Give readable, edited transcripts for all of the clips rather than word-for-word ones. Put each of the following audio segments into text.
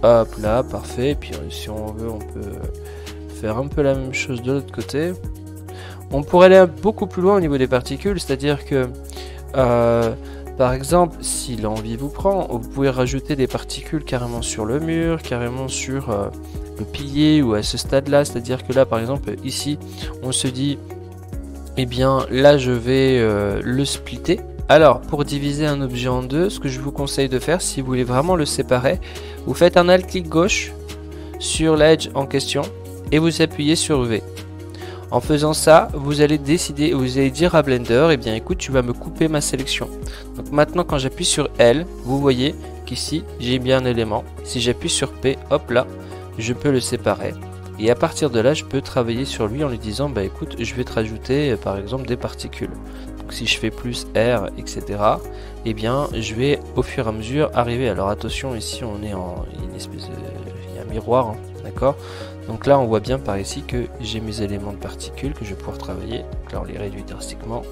Hop là, parfait. Et puis si on veut, on peut faire un peu la même chose de l'autre côté. On pourrait aller beaucoup plus loin au niveau des particules, c'est-à-dire que par exemple, si l'envie vous prend, vous pouvez rajouter des particules carrément sur le mur, carrément sur le pilier ou à ce stade-là. C'est-à-dire que là, par exemple, ici, on se dit, eh bien, là, je vais le splitter. Alors, pour diviser un objet en deux, ce que je vous conseille de faire, si vous voulez vraiment le séparer, vous faites un alt-clic gauche sur l'edge en question et vous appuyez sur V. En faisant ça, vous allez décider, vous allez dire à Blender, eh bien écoute, tu vas me couper ma sélection. Donc maintenant, quand j'appuie sur L, vous voyez qu'ici, j'ai bien un élément. Si j'appuie sur P, hop là, je peux le séparer. Et à partir de là, je peux travailler sur lui en lui disant, bah écoute, je vais te rajouter par exemple des particules. Donc si je fais plus R, etc., eh bien je vais au fur et à mesure arriver. Alors attention, ici on est en une espèce de, il y a un miroir, hein, d'accord. Donc là, on voit bien par ici que j'ai mes éléments de particules que je vais pouvoir travailler. Donc là, on les réduit drastiquement.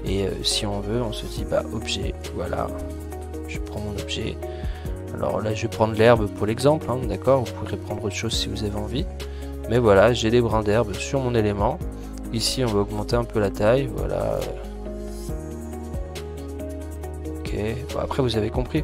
Et si on veut, on se dit, bah, objet, voilà. Je prends mon objet. Alors là, je vais prendre l'herbe pour l'exemple, hein, d'accord. Vous pourrez prendre autre chose si vous avez envie. Mais voilà, j'ai des brins d'herbe sur mon élément. Ici, on va augmenter un peu la taille, voilà. Ok, bon, après, vous avez compris.